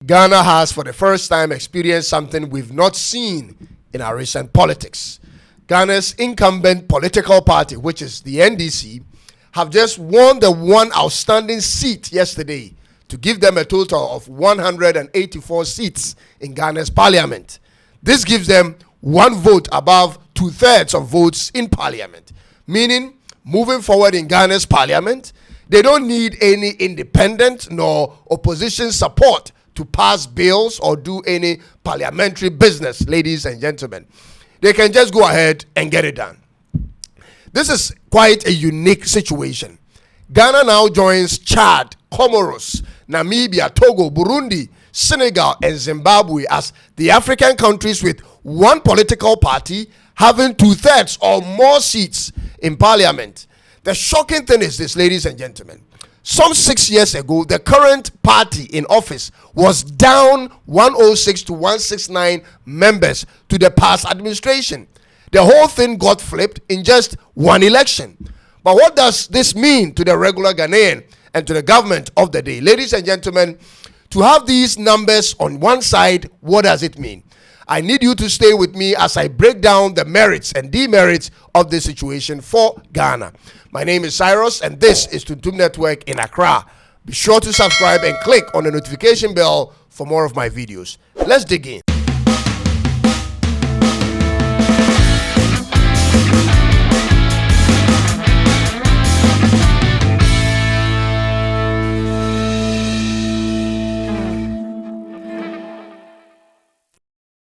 Ghana has for the first time experienced something we've not seen in our recent politics. Ghana's incumbent political party, which is the NDC, have just won the one outstanding seat yesterday to give them a total of 184 seats in Ghana's parliament. This gives them one vote above 2/3 of votes in parliament, meaning moving forward in Ghana's parliament, they don't need any independent nor opposition support to pass bills or do any parliamentary business, ladies and gentlemen. They can just go ahead and get it done. This is quite a unique situation. Ghana now joins Chad, Comoros, Namibia, Togo, Burundi, Senegal, and Zimbabwe as the African countries with one political party having 2/3 or more seats in parliament. The shocking thing is this, ladies and gentlemen. Some 6 years ago, the current party in office was down 106 to 169 members to the past administration. The whole thing got flipped in just one election. But what does this mean to the regular Ghanaian and to the government of the day? Ladies and gentlemen, to have these numbers on one side, what does it mean? I need you to stay with me as I break down the merits and demerits of the situation for Ghana. My name is Cyrus, and this is Tuntum Network in Accra. Be sure to subscribe and click on the notification bell for more of my videos. Let's dig in.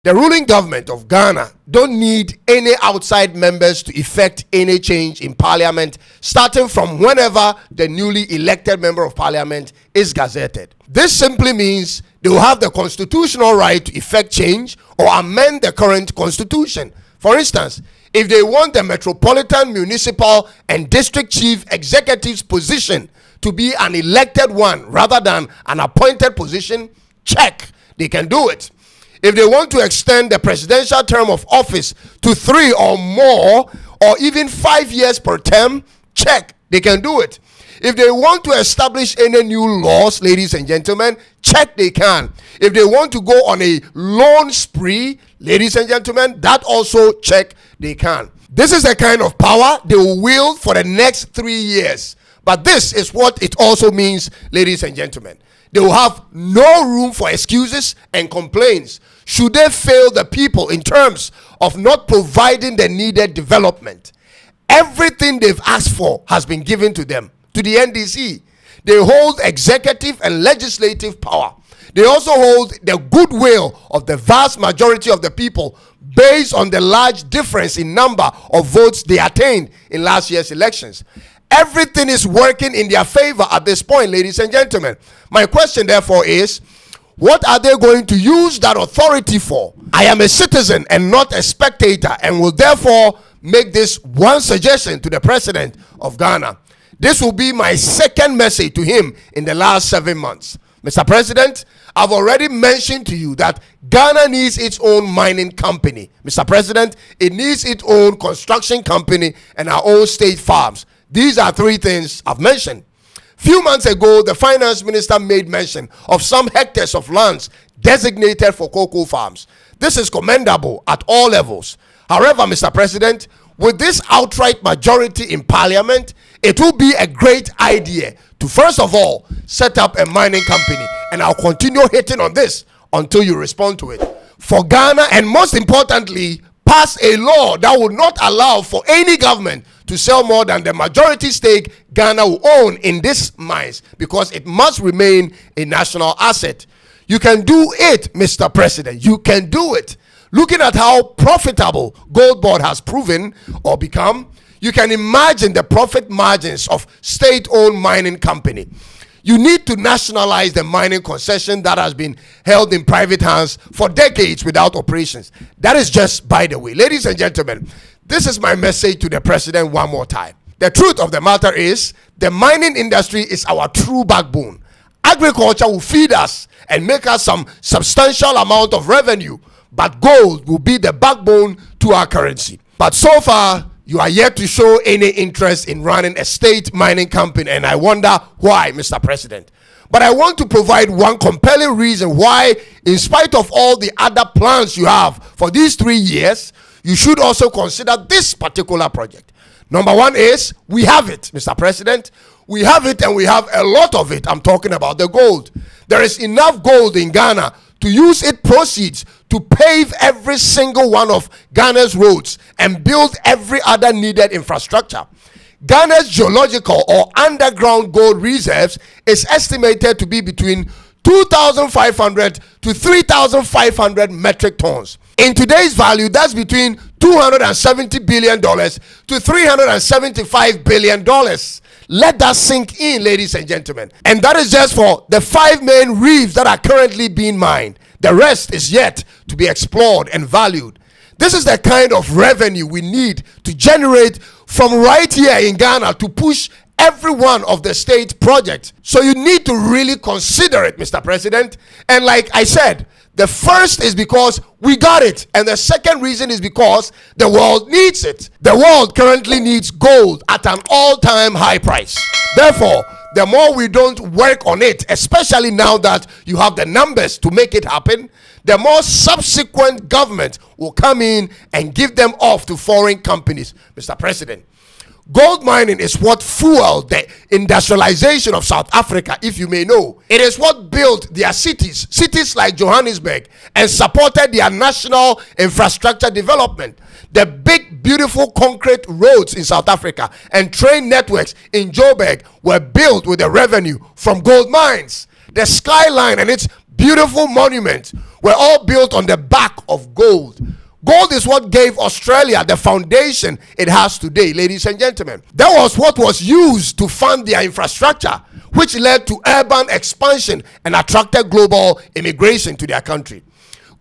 The ruling government of Ghana don't need any outside members to effect any change in parliament, starting from whenever the newly elected member of parliament is gazetted. This simply means they will have the constitutional right to effect change or amend the current constitution. For instance, if they want the metropolitan, municipal, and district chief executive's position to be an elected one rather than an appointed position, check, they can do it. If they want to extend the presidential term of office to 3 or more, or even 5 years per term, check, they can do it. If they want to establish any new laws, ladies and gentlemen, check, they can. If they want to go on a loan spree, ladies and gentlemen, that also check, they can. This is the kind of power they will wield for the next 3 years. But this is what it also means, ladies and gentlemen. They will have no room for excuses and complaints should they fail the people in terms of not providing the needed development. Everything they've asked for has been given to them, to the NDC. They hold executive and legislative power. They also hold the goodwill of the vast majority of the people based on the large difference in number of votes they attained in last year's elections. Everything is working in their favor at this point, ladies and gentlemen. My question, therefore, is, what are they going to use that authority for? I am a citizen and not a spectator, and will therefore make this one suggestion to the president of Ghana. This will be my second message to him in the last 7 months. Mr. President, I've already mentioned to you that Ghana needs its own mining company. Mr. President, it needs its own construction company and our own state farms. These are 3 things I've mentioned. Few months ago, the finance minister made mention of some hectares of lands designated for cocoa farms. This is commendable at all levels. However, Mr. President, with this outright majority in parliament, it will be a great idea to first of all set up a mining company, and I'll continue hitting on this until you respond to it, for Ghana, and most importantly, pass a law that will not allow for any government to sell more than the majority stake Ghana will own in these mines, because it must remain a national asset. You can do it, Mr. President. You can do it. Looking at how profitable Gold Board has proven or become, you can imagine the profit margins of state-owned mining company. You need to nationalize the mining concession that has been held in private hands for decades without operations. That is just by the way. Ladies and gentlemen, this is my message to the president one more time. The truth of the matter is, the mining industry is our true backbone. Agriculture will feed us and make us some substantial amount of revenue, but gold will be the backbone to our currency. But so far, you are yet to show any interest in running a state mining company, and I wonder why, Mr. President. But I want to provide one compelling reason why, in spite of all the other plans you have for these 3 years, you should also consider this particular project. Number one is, we have it, Mr. President. We have it, and we have a lot of it. I'm talking about the gold. There is enough gold in Ghana to use its proceeds to pave every single one of Ghana's roads and build every other needed infrastructure. Ghana's geological or underground gold reserves is estimated to be between 2,500 to 3,500 metric tons. In today's value, that's between $270 billion to $375 billion. Let that sink in, ladies and gentlemen. And that is just for the 5 main reefs that are currently being mined. The rest is yet to be explored and valued. This is the kind of revenue we need to generate from right here in Ghana to push every one of the state projects. So you need to really consider it, Mr. President. And like I said, the first is because we got it. And the second reason is because the world needs it. The world currently needs gold at an all-time high price. Therefore, the more we don't work on it, especially now that you have the numbers to make it happen, the more subsequent government will come in and give them off to foreign companies, Mr. President. Gold mining is what fueled the industrialization of South Africa, if you may know. It is what built their cities like Johannesburg, and supported their national infrastructure development. The big, beautiful concrete roads in South Africa and train networks in Joburg were built with the revenue from gold mines. The skyline and its beautiful monuments were all built on the back of gold. Gold is what gave Australia the foundation it has today, ladies and gentlemen. That was what was used to fund their infrastructure, which led to urban expansion and attracted global immigration to their country.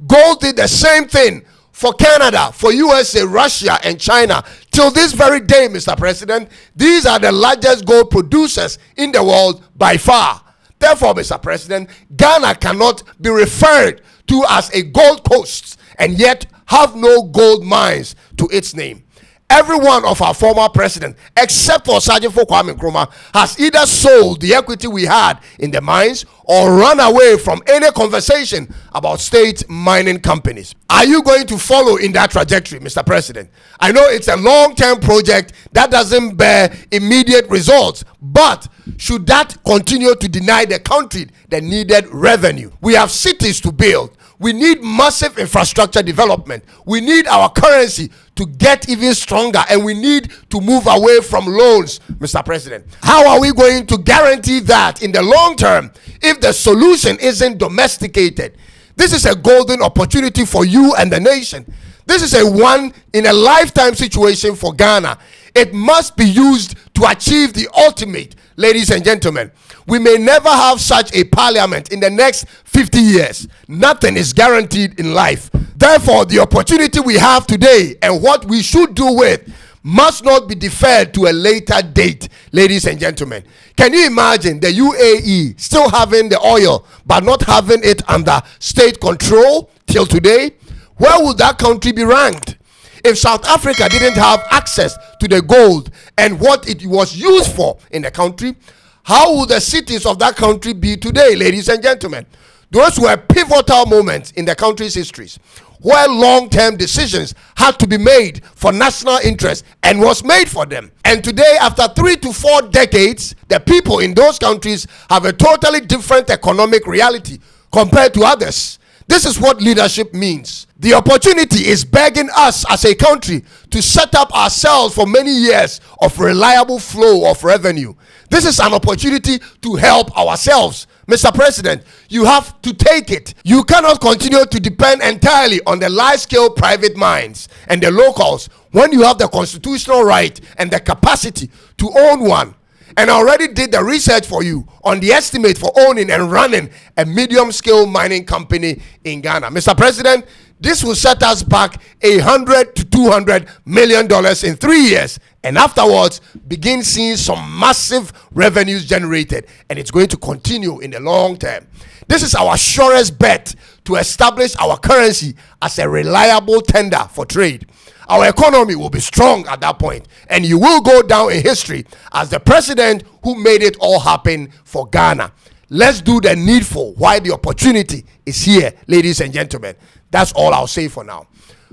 Gold did the same thing for Canada, for USA, Russia, and China. Till this very day, Mr. President, these are the largest gold producers in the world by far. Therefore, Mr. President, Ghana cannot be referred to as a gold coast and yet have no gold mines to its name. Every one of our former presidents, except for Sergeant Kwame Nkrumah, has either sold the equity we had in the mines or run away from any conversation about state mining companies. Are you going to follow in that trajectory, Mr. President? I know it's a long-term project that doesn't bear immediate results, but should that continue to deny the country the needed revenue? We have cities to build. We need massive infrastructure development. We need our currency to get even stronger, and we need to move away from loans, Mr. President. How are we going to guarantee that in the long term if the solution isn't domesticated? This is a golden opportunity for you and the nation. This is a one-in-a-lifetime situation for Ghana. It must be used to achieve the ultimate, ladies and gentlemen. We may never have such a parliament in the next 50 years. Nothing is guaranteed in life. Therefore, the opportunity we have today and what we should do with must not be deferred to a later date, ladies and gentlemen. Can you imagine the UAE still having the oil but not having it under state control till today? Where would that country be ranked? If South Africa didn't have access to the gold and what it was used for in the country, how would the cities of that country be today, ladies and gentlemen? Those were pivotal moments in the country's histories where long-term decisions had to be made for national interest and was made for them. And today, after 3 to 4 decades, the people in those countries have a totally different economic reality compared to others. This is what leadership means. The opportunity is begging us as a country to set up ourselves for many years of reliable flow of revenue. This is an opportunity to help ourselves. Mr. President, you have to take it. You cannot continue to depend entirely on the large-scale private mines and the locals when you have the constitutional right and the capacity to own one. And I already did the research for you on the estimate for owning and running a medium-scale mining company in Ghana. Mr. President, this will set us back $100 to $200 million in 3 years, and afterwards begin seeing some massive revenues generated, and it's going to continue in the long term. This is our surest bet to establish our currency as a reliable tender for trade. Our economy will be strong at that point, and you will go down in history as the president who made it all happen for Ghana. let's do the needful while the opportunity is here, ladies and gentlemen. That's all I'll say for now.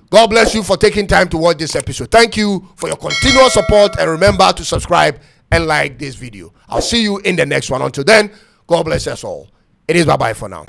God bless you for taking time to watch this episode. Thank you for your continual support, and remember to subscribe and like this video. I'll see you in the next one. Until then, God bless us all. It is bye-bye for now.